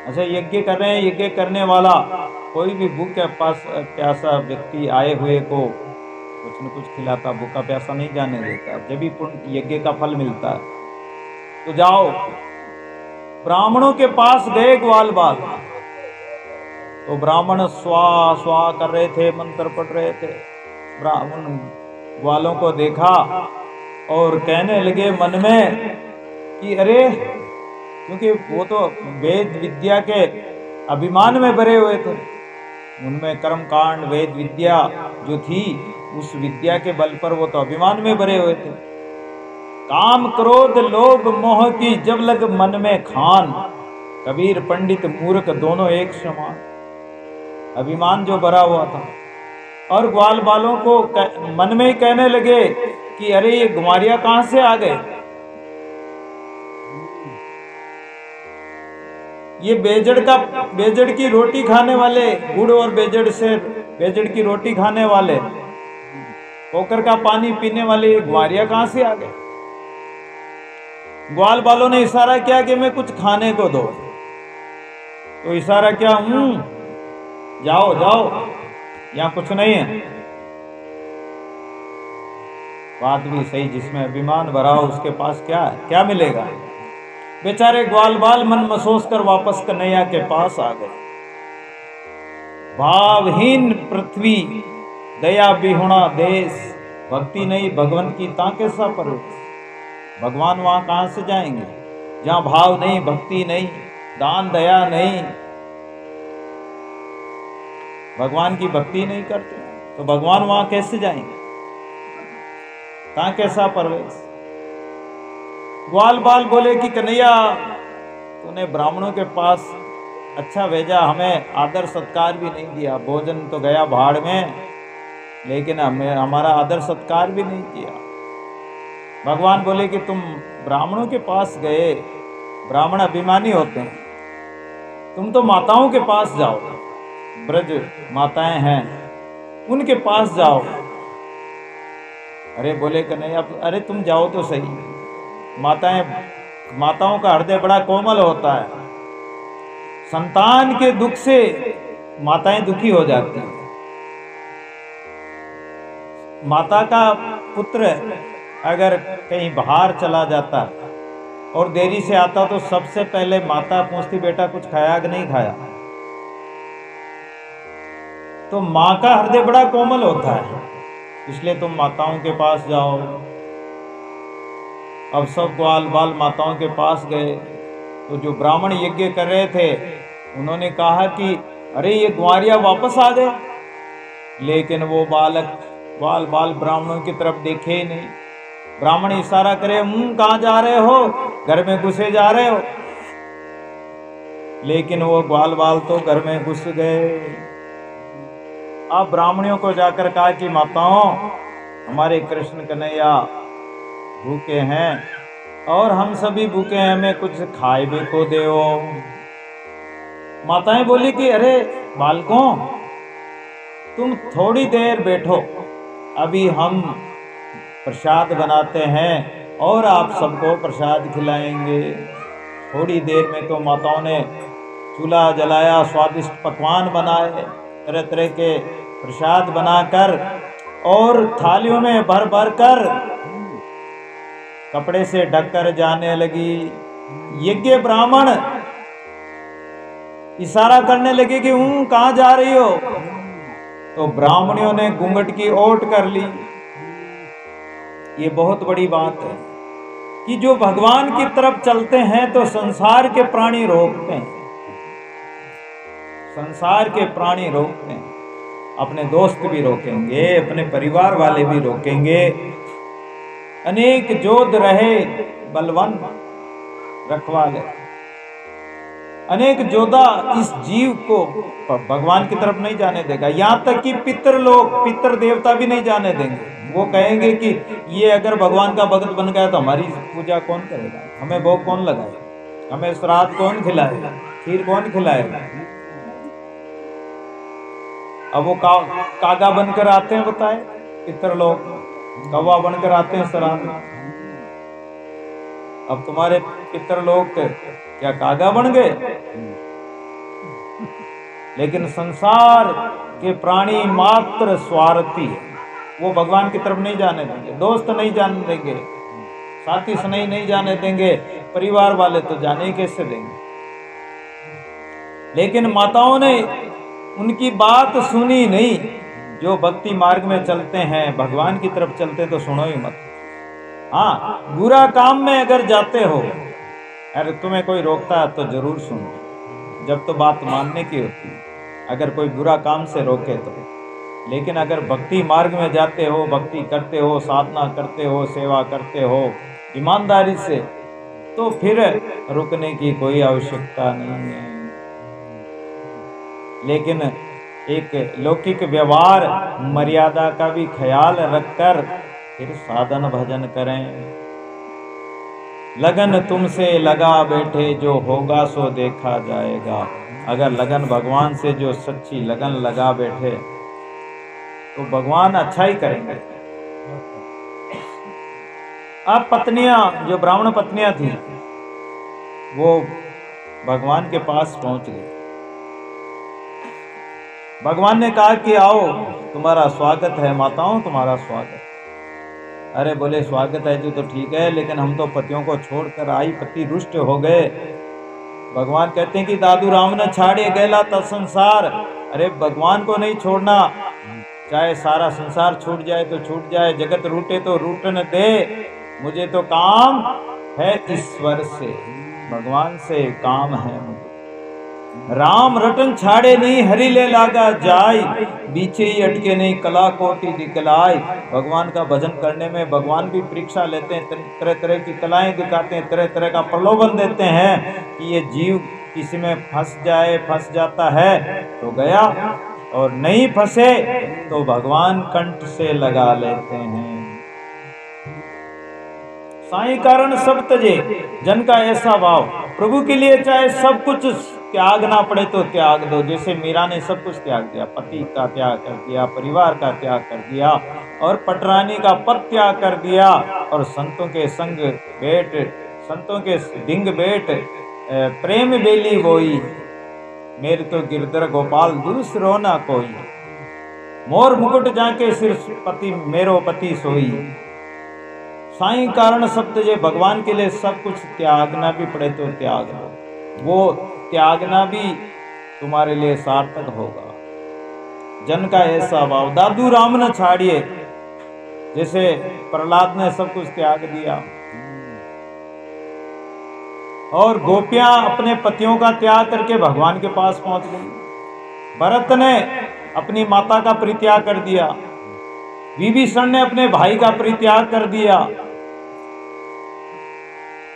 अच्छा, यज्ञ कर रहे हैं, यज्ञ करने वाला कोई भी भूखा प्यासा व्यक्ति आए हुए को कुछ न कुछ खिलाता, भूखा प्यासा नहीं जाने देता, जब भी पुण्य यज्ञ का फल मिलता है। तो जाओ, ब्राह्मणों के पास गए ग्वाल बाल, तो ब्राह्मण स्वाहा स्वाहा कर रहे थे, मंत्र पढ़ रहे थे। ब्राह्मण ग्वालों को देखा और कहने लगे मन में कि अरे, क्योंकि वो तो वेद विद्या के अभिमान में भरे हुए थे, उनमें कर्म कांड वेद विद्या जो थी उस विद्या के बल पर वो तो अभिमान में भरे हुए थे। काम क्रोध लोभ मोह की जब लग मन में खान, कबीर पंडित मूर्ख दोनों एक समान। अभिमान जो भरा हुआ था, और ग्वाल बालों को मन में ही कहने लगे कि अरे ये गुमारिया कहां से आ गए, ये बेजड़ की रोटी खाने वाले, गुड़ और बेजड़ की रोटी खाने वाले, पोखर का पानी पीने वाले ये ग्वारिया कहां से आ गए। ग्वाल बालों ने इशारा किया कि मैं कुछ खाने को दो, तो इशारा किया जाओ जाओ, यहां कुछ नहीं है। बात भी सही, जिसमें अभिमान भरा हो उसके पास क्या है, क्या मिलेगा। बेचारे ग्वाल बाल मन महसूस कर वापस कन्हैया के पास आ गए। भावहीन पृथ्वी दया विहुणा देश, भक्ति नहीं भगवान की ताके सा परवेश। भगवान वहां कहां से जाएंगे जहां भाव नहीं, भक्ति नहीं, दान दया नहीं, भगवान की भक्ति नहीं करते तो भगवान वहां कैसे जाएंगे, ताके सा परवेश। ग्वाल बाल बोले कि कन्हैया तूने ब्राह्मणों के पास अच्छा भेजा, हमें आदर सत्कार भी नहीं दिया, भोजन तो गया भाड़ में, लेकिन हमें हमारा आदर सत्कार भी नहीं किया। भगवान बोले कि तुम ब्राह्मणों के पास गए, ब्राह्मण अभिमानी होते हैं, तुम तो माताओं के पास जाओ, ब्रज माताएं हैं उनके पास जाओ। अरे बोले कन्हैया, अरे तुम जाओ तो सही, माताओं का हृदय बड़ा कोमल होता है, संतान के दुख से माताएं दुखी हो जाती हैं। माता का पुत्र अगर कहीं बाहर चला जाता और देरी से आता तो सबसे पहले माता पूछती बेटा कुछ खाया कि नहीं खाया। तो माँ का हृदय बड़ा कोमल होता है, इसलिए तुम माताओं के पास जाओ। अब सब ग्वाल बाल माताओं के पास गए, तो जो ब्राह्मण यज्ञ कर रहे थे उन्होंने कहा कि अरे ये ग्वारिया वापस आ गए, लेकिन वो ग्वाल बाल ब्राह्मणों की तरफ देखे ही नहीं। ब्राह्मण इशारा करे कहां जा रहे हो, घर में घुसे जा रहे हो, लेकिन वो ग्वाल बाल तो घर में घुस गए। अब ब्राह्मणियों को जाकर कहा कि माताओं हमारे कृष्ण कन्हैया भूखे हैं और हम सभी भूखे हैं, हमें कुछ खाए भी को देओ। माताएं बोली कि अरे बालकों तुम थोड़ी देर बैठो, अभी हम प्रसाद बनाते हैं और आप सबको प्रसाद खिलाएंगे। थोड़ी देर में तो माताओं ने चूल्हा जलाया, स्वादिष्ट पकवान बनाए, तरह तरह के प्रसाद बनाकर और थालियों में भर भर कर कपड़े से ढककर जाने लगी। यज्ञ ब्राह्मण इशारा करने लगे कि कहां जा रही हो, तो ब्राह्मणियों ने घूंघट की ओट कर ली। ये बहुत बड़ी बात है कि जो भगवान की तरफ चलते हैं तो संसार के प्राणी रोकते हैं, संसार के प्राणी रोकते हैं, अपने दोस्त भी रोकेंगे, अपने परिवार वाले भी रोकेंगे। अनेक जोध रहे बलवंत रखवाले, अनेक जोधा इस जीव को भगवान की तरफ नहीं जाने देगा। यहाँ तक कि पितर देवता भी नहीं जाने देंगे। वो कहेंगे कि ये अगर भगवान का भक्त बन गया तो हमारी पूजा कौन करेगा, हमें भोग कौन लगाएगा, हमें श्राद्ध कौन खिलाएगा, खीर कौन खिलाएगा। अब वो कागा बनकर आते हैं, बताए पितर लोग कौवा बनकर आते हैं श्राद्ध। अब तुम्हारे पितर लोग क्या कागा बन गए? लेकिन संसार के प्राणी मात्र स्वार्थी है, वो भगवान की तरफ नहीं जाने देंगे, दोस्त नहीं जाने देंगे, साथी स्नेही नहीं जाने देंगे, परिवार वाले तो जाने ही कैसे देंगे। लेकिन माताओं ने उनकी बात सुनी नहीं। जो भक्ति मार्ग में चलते हैं, भगवान की तरफ चलते तो सुनो ही मत। हाँ, बुरा काम में अगर जाते हो, अरे तुम्हें कोई रोकता है तो जरूर सुनो, जब तो बात मानने की होती है। अगर कोई बुरा काम से रोके तो लेकिन अगर भक्ति मार्ग में जाते हो, भक्ति करते हो, साधना करते हो, सेवा करते हो ईमानदारी से, तो फिर रुकने की कोई आवश्यकता नहीं है। लेकिन एक लौकिक व्यवहार मर्यादा का भी ख्याल रखकर फिर साधन भजन करें। लगन तुमसे लगा बैठे, जो होगा सो देखा जाएगा। अगर लगन भगवान से जो सच्ची लगन लगा बैठे तो भगवान अच्छा ही करेंगे। अब पत्नियां, जो ब्राह्मण पत्नियां थी, वो भगवान के पास पहुंच गई। भगवान ने कहा कि आओ, तुम्हारा स्वागत है माताओं, तुम्हारा स्वागत। अरे बोले स्वागत है जी तो ठीक है, लेकिन हम तो पतियों को छोड़कर आई, पति रुष्ट हो गए। भगवान कहते हैं कि दादू राम ने छाड़े गैला तब संसार। अरे भगवान को नहीं छोड़ना, चाहे सारा संसार छूट जाए तो छूट जाए, जगत रूटे तो रूटन दे, मुझे तो काम है ईश्वर से, भगवान से काम है मुझे। राम रटन छाड़े नहीं, हरि ले लागा जाय, बीचे ही अटके नहीं, कला कोटि दिखलाय। भगवान का भजन करने में भगवान भी परीक्षा लेते हैं, तरह तरह की कलाएं दिखाते हैं, तरह तरह का प्रलोभन देते हैं कि ये जीव किसी में फंस जाए, फंस जाता है तो गया, और नहीं फंसे तो भगवान कंठ से लगा लेते हैं। साई कारण सब तजे, जन का ऐसा भाव, प्रभु के लिए चाहे सब कुछ त्यागना पड़े तो त्याग दो। जैसे मीरा ने सब कुछ त्याग दिया, पति का त्याग कर दिया, परिवार का त्याग कर दिया, और पटरानी का पद त्याग कर दिया, और संतों के संग बैठ, संतों के डिंग बैठ प्रेम बेली बोई, मेरे तो गिरधर गोपाल दूसरो ना कोई, मोर मुकुट जाके सिर पति मेरो पति सोई। साईं कारण सब तुझे, भगवान के लिए सब कुछ त्यागना भी पड़े तो त्याग दो, वो त्यागना भी तुम्हारे लिए सार्थक होगा। जन का ऐसा भाव, दादू राम न छाड़िए, जैसे प्रहलाद ने सब कुछ त्याग दिया, और गोपियां अपने पतियों का त्याग करके भगवान के पास पहुंच गई। भरत ने अपनी माता का परित्याग कर दिया, विभीषण ने अपने भाई का परित्याग कर दिया।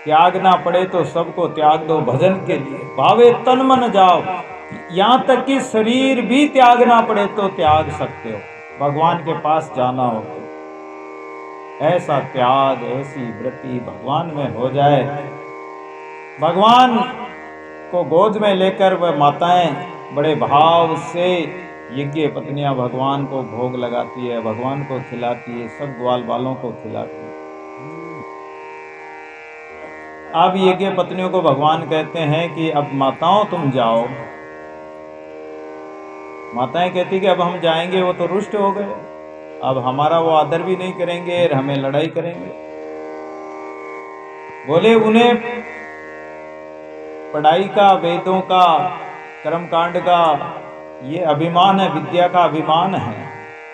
त्यागना पड़े तो सबको त्याग दो भजन के लिए, भावे तन मन जाओ, यहां तक कि शरीर भी त्यागना पड़े तो त्याग सकते हो, भगवान के पास जाना हो तो। ऐसा त्याग, ऐसी वृत्ति भगवान में हो जाए, भगवान को गोद में लेकर वह माताएं बड़े भाव से, यज्ञ पत्नियां भगवान को भोग लगाती है, भगवान को खिलाती है, सब ग्वाल बालों को खिलाती है। अब यज्ञ पत्नियों को भगवान कहते हैं कि अब माताओं तुम जाओ। माताएं कहती कि अब हम जाएंगे, वो तो रुष्ट हो गए, अब हमारा वो आदर भी नहीं करेंगे, हमें लड़ाई करेंगे। बोले उन्हें पढ़ाई का, वेदों का, कर्मकांड का ये अभिमान है, विद्या का अभिमान है।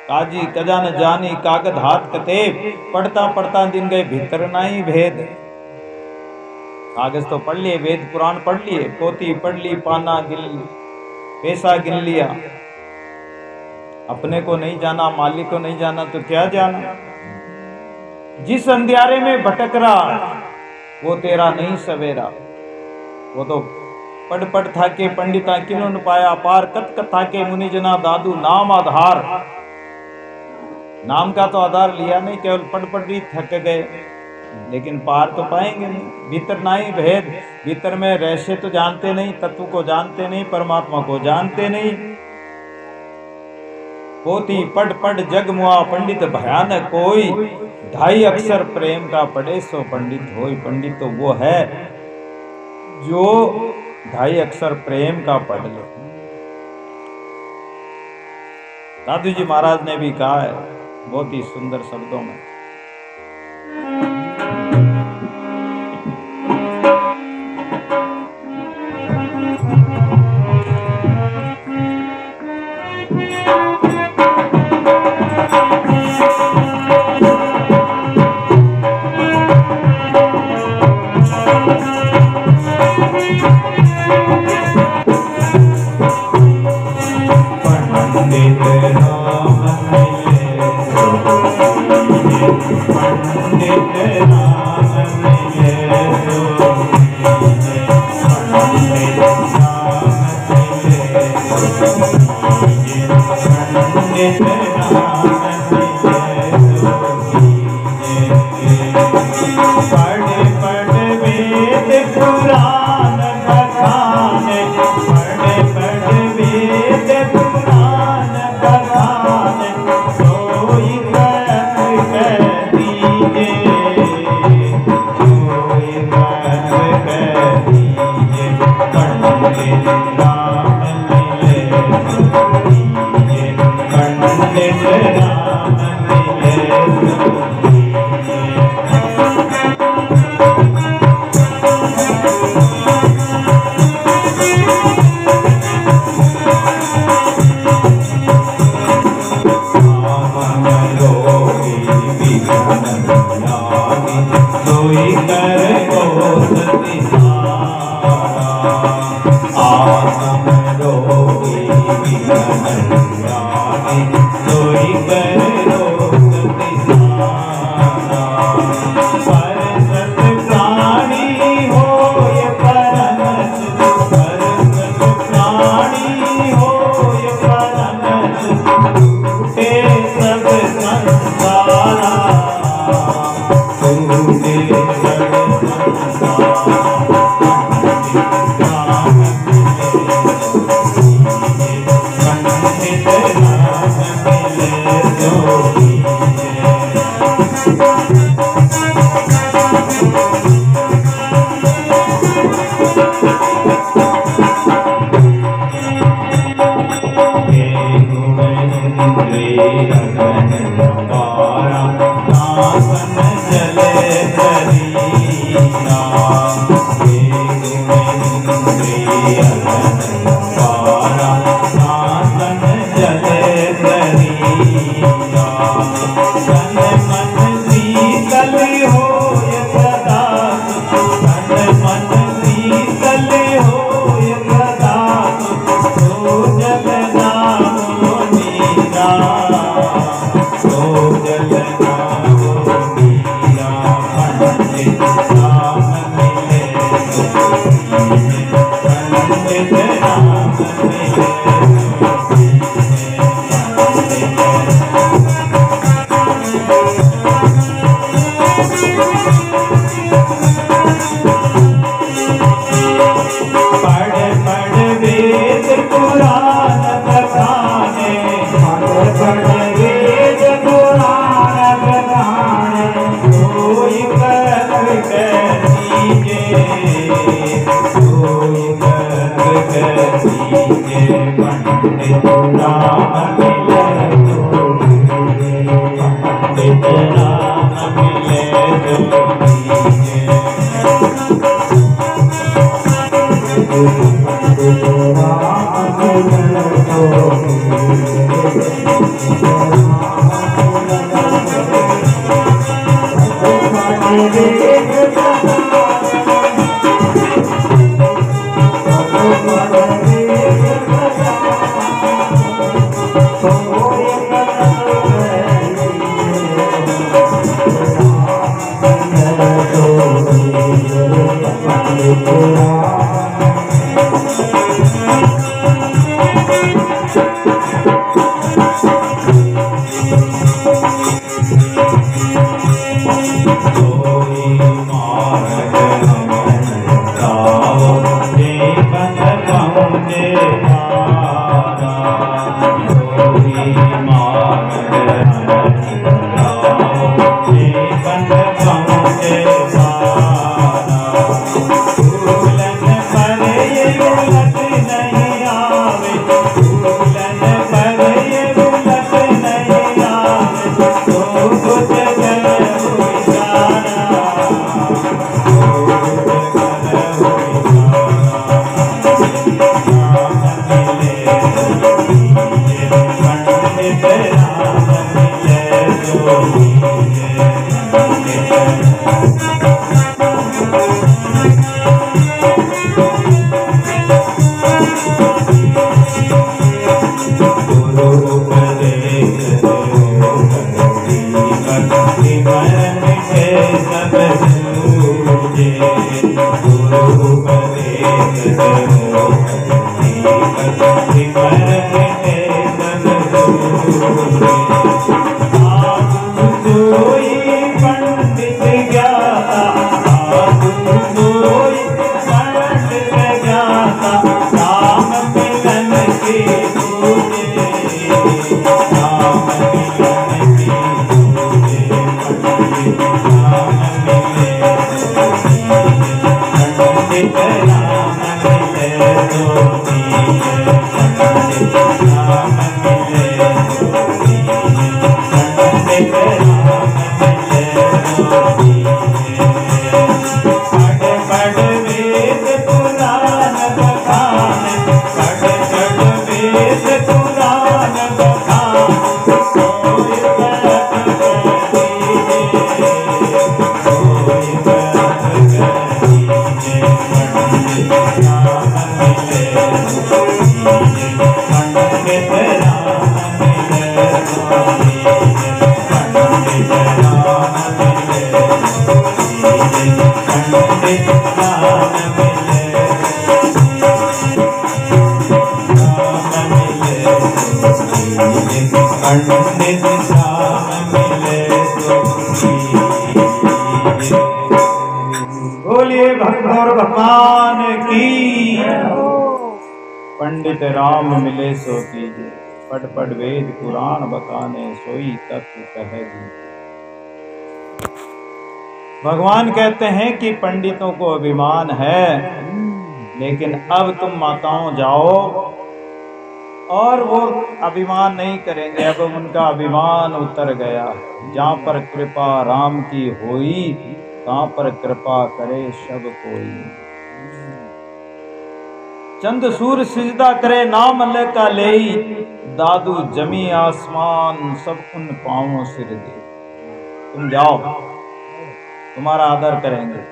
काजी कजा न जानी कागद हाथ कतेब, पढ़ता पढ़ता दिन गए भीतर नहीं भेद। कागज तो पढ़ लिए, वेद पुराण पढ़ लिए, पोथी पढ़ ली, पाना गिन, पैसा गिन लिया, अपने को नहीं जाना, मालिक को नहीं जाना तो क्या जाना। जिस अंधियारे में भटक रहा वो तेरा नहीं सवेरा। वो तो पढ़ पढ़ था के पंडिता किन्हों न पाया पार, कत कथा के मुनि जना दादू नाम आधार। नाम का तो आधार लिया नहीं, केवल पढ़ पढ़ ही थक गए, लेकिन पार तो पाएंगे नहीं। भीतर नहीं भेद, भीतर में रहस्य तो जानते नहीं, तत्व को जानते नहीं, परमात्मा को जानते नहीं। पोथी पढ़ पढ़ जग मुआ, पंडित भयानक कोई, ढाई अक्षर प्रेम का पढ़े सो पंडित होई। पंडित तो वो है जो ढाई अक्षर प्रेम का पढ़ ले। दादू जी महाराज ने भी कहा है बहुत ही सुंदर शब्दों में, पंडित नाम बोलिए भगवान भगवान की। पंडित राम मिले सो कीजिए, पढ़ पढ़ वेद पुराण बताने सोई तत्व कहेगी। भगवान कहते हैं कि पंडितों को अभिमान है, लेकिन अब तुम माताओं जाओ और वो अभिमान नहीं करेंगे। अब उनका अभिमान उतर गया। जहाँ पर कृपा राम की होई, तहाँ पर कृपा करे सब कोई। चंद सूर सिजदा करे नाम अल्लाह का लेई, दादू जमी आसमान सब उन पांवों सिर दे। तुम जाओ, तुम्हारा आदर करेंगे।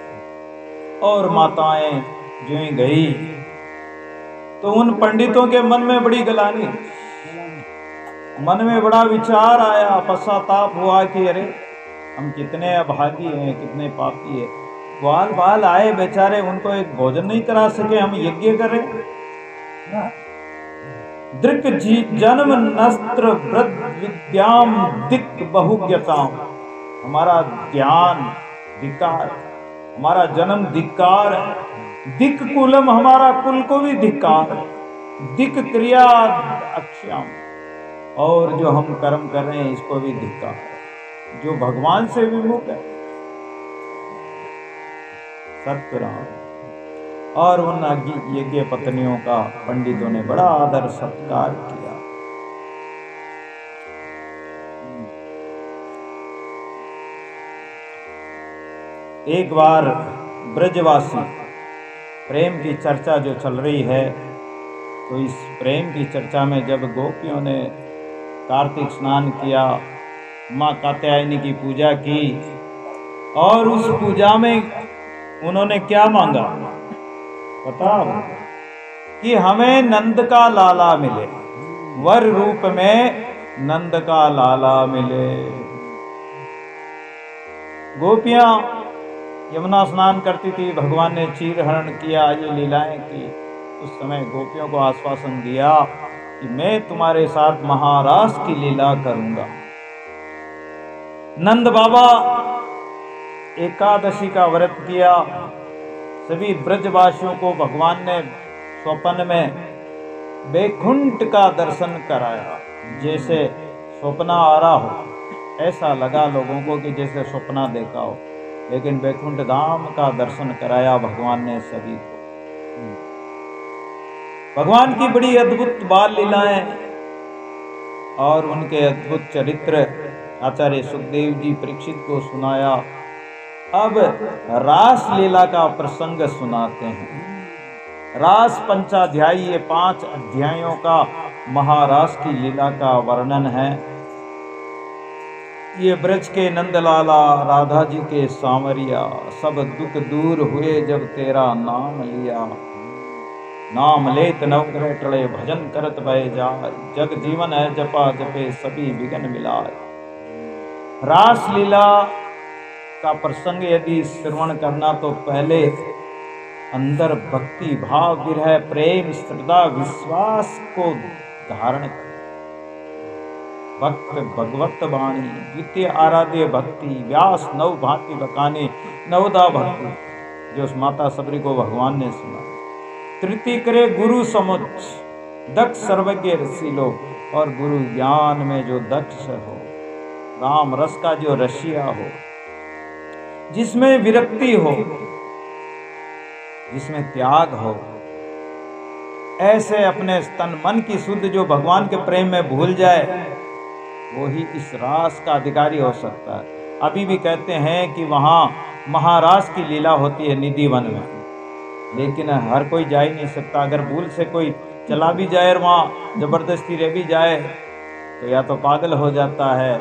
और माताएं जो ही गई तो उन पंडितों के मन में बड़ी गलानी, मन में बड़ा विचार आया, पश्चाताप हुआ कि अरे हम कितने अभागी हैं, कितने पापी हैं। ग्वाल बाल आए बेचारे, उनको एक भोजन नहीं करा सके, हम यज्ञ करें। दृक जी जन्म नस्त्र वृद्ध विद्याम दिक बहुज्ञताम। हमारा ज्ञान धिक्कार, हमारा जन्म धिक्कार, दिक कुलम हमारा कुल को भी धिक्कार, दिक क्रिया अक्षयाम, और जो हम कर्म कर रहे हैं इसको भी धिक्कार, जो भगवान से विमुख है। सत्यराम और उन यज्ञ पत्नियों का पंडितों ने बड़ा आदर सत्कार किया। एक बार ब्रजवासी, प्रेम की चर्चा जो चल रही है, तो इस प्रेम की चर्चा में जब गोपियों ने कार्तिक स्नान किया, माँ कात्यायनी की पूजा की, और उस पूजा में उन्होंने क्या मांगा पता कि हमें नंद का लाला मिले, वर रूप में नंद का लाला मिले। गोपियां यमुना स्नान करती थी, भगवान ने चीर हरण किया, ये लीलाएं की। उस समय गोपियों को आश्वासन दिया कि मैं तुम्हारे साथ महारास की लीला करूंगा। नंद बाबा एकादशी का व्रत किया। सभी ब्रजवासियों को भगवान ने स्वप्न में बैकुंठ का दर्शन कराया। जैसे स्वप्न आ रहा हो, ऐसा लगा लोगों को कि जैसे स्वप्न देखा हो, लेकिन बैकुंठ धाम का दर्शन कराया भगवान ने सभी को। भगवान की बड़ी अद्भुत बाल लीलाएं और उनके अद्भुत चरित्र आचार्य सुखदेव जी परीक्षित को सुनाया। अब रास लीला का प्रसंग सुनाते हैं। रास पंचाध्यायी, ये 5 अध्यायों का महारास की लीला का वर्णन है। ये ब्रज के नंदलाला, राधा जी के सांवरिया, सब दुख दूर हुए जब तेरा नाम लिया। नाम लेत नवग्रह टले, भजन करत भय जाय, जग जीवन है जपा जपे सभी विघ्न मिलाय। रास लीला का प्रसंग यदि श्रवण करना तो पहले अंदर भक्ति भाव, विरह, प्रेम, श्रद्धा, विश्वास को धारण कर। भक्त भगवत वाणी, द्वितीय आराध्य भक्ति, व्यास नव भांति बकाने, नवदा भक्ति, जो माता सबरी को भगवान ने सुना। तृतीय करे गुरु समुच्च, दक्ष सर्वज्ञ रसीलो, और गुरु ज्ञान में जो दक्ष हो, राम रस का जो रसिया हो, जिसमें विरक्ति हो, जिसमें त्याग हो, ऐसे अपने तन मन की शुद्ध जो भगवान के प्रेम में भूल जाए, वो ही इस रास का अधिकारी हो सकता है। अभी भी कहते हैं कि वहाँ महारास की लीला होती है निधि वन में, लेकिन हर कोई जा ही नहीं सकता। अगर भूल से कोई चला भी जाए और वहाँ जबरदस्ती रह भी जाए तो या तो पागल हो जाता है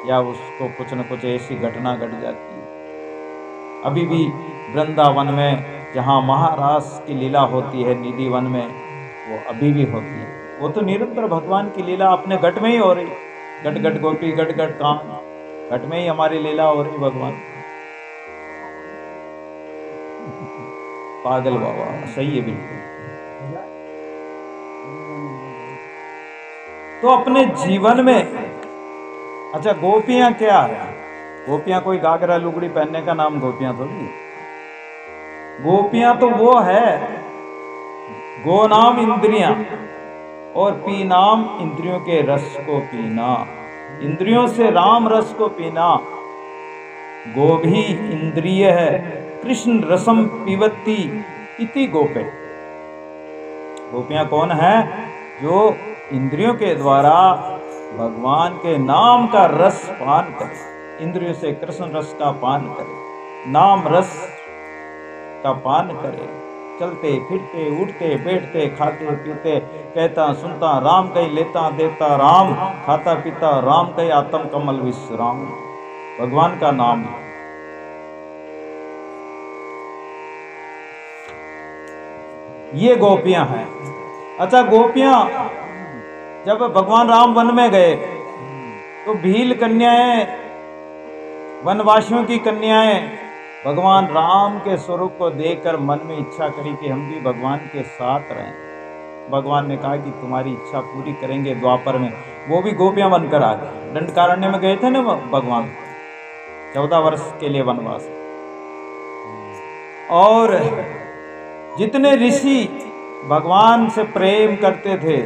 या उसको कुछ न कुछ ऐसी घटना घट जाती है। अभी भी वृंदावन में जहाँ महारास की लीला होती है निधि वन में, वो अभी भी होती है। वो तो निरंतर भगवान की लीला अपने घट में ही हो रही, घट घट गोपी घट घट काम, घट में ही हमारी लीला हो रही। भगवान पागल बाबा सही है बिल्कुल। तो अपने जीवन में, अच्छा गोपियां क्या है? गोपियां कोई घाघरा लुगड़ी पहनने का नाम गोपियां थोड़ी। गोपियां तो वो है, गो नाम इंद्रियां और पी नाम इंद्रियों के रस को पीना, इंद्रियों से राम रस को पीना। गो भी इंद्रिय है, कृष्ण रसम पीवती इति गोपे। गोपियां कौन है? जो इंद्रियों के द्वारा भगवान के नाम का रस पान करे, इंद्रियों से कृष्ण रस का पान करे, नाम रस का पान करे, चलते फिरते उठते बैठते खाते पीते कहता सुनता राम कहीं लेता देता राम, खाता पीता राम कहीं आत्म कमल विश्राम। भगवान का नाम ये गोपियां हैं। अच्छा गोपियां जब भगवान राम वन में गए तो भील कन्याएं, वनवासियों की कन्याएं भगवान राम के स्वरूप को देखकर मन में इच्छा करी कि हम भी भगवान के साथ रहें। भगवान ने कहा कि तुम्हारी इच्छा पूरी करेंगे द्वापर में। वो भी गोपियां बनकर आ गए। दंडकारण्य में गए थे ना भगवान, 14 वर्ष के लिए वनवास। और जितने ऋषि भगवान से प्रेम करते थे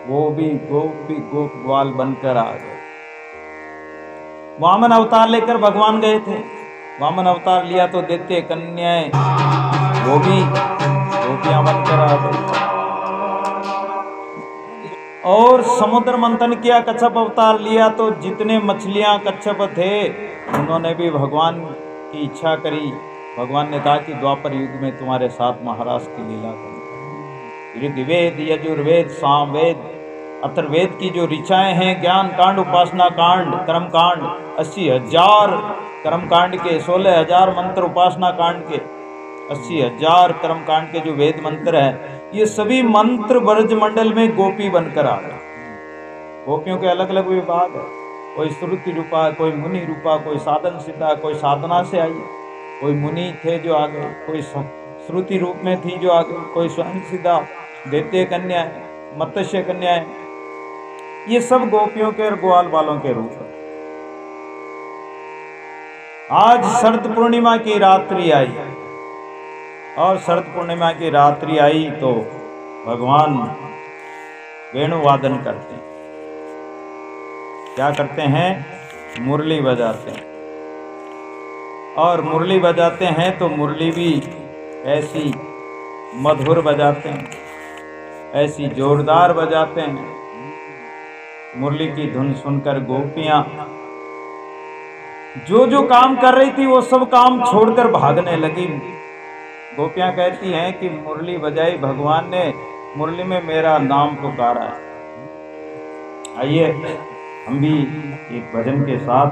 वो भी गोपी गोप ग्वाल बनकर आ गए। वामन अवतार लेकर भगवान गए थे, वामन अवतार लिया तो दैत्य कन्याएं वो भी गोपियां बनकर आ गई। और समुद्र मंथन किया, कच्छप अवतार लिया तो जितने मछलियां कच्छप थे उन्होंने भी भगवान की इच्छा करी। भगवान ने कहा कि द्वापर युग में तुम्हारे साथ महाराज की लीला करूं। ऋग्वेद यजुर्वेद सामवेद अथर्ववेद की जो ऋचाएं हैं, ज्ञान कांड उपासना कांड कर्म कांड, 80,000 कर्म कांड के, 16,000 मंत्र उपासना कांड के, 80,000 कर्म कांड के जो वेद मंत्र हैं, ये सभी मंत्र ब्रज मंडल में गोपी बनकर आ गए। गोपियों के अलग अलग विभाग है, कोई श्रुति रूपा, कोई मुनि रूपा, कोई साधन सिद्धा, कोई साधना से आई, कोई मुनि थे जो आ गए, कोई श्रुति रूप में थी जो आ गई, कोई स्वयं सिद्धा, दैत्य कन्या, मत्स्य कन्या। ये सब गोपियों के और ग्वाल बालों के रूप है। आज शरद पूर्णिमा की रात्रि आई, और शरद पूर्णिमा की रात्रि आई तो भगवान वेणु वादन करते हैं। क्या करते हैं? मुरली बजाते हैं। और मुरली बजाते हैं तो मुरली भी ऐसी मधुर बजाते हैं, ऐसी जोरदार बजाते हैं। मुरली की धुन सुनकर गोपियां जो जो काम कर रही थी वो सब काम छोड़कर भागने लगी। गोपियां कहती हैं कि मुरली बजाई भगवान ने, मुरली में मेरा नाम पुकारा है। आइए हम भी एक भजन के साथ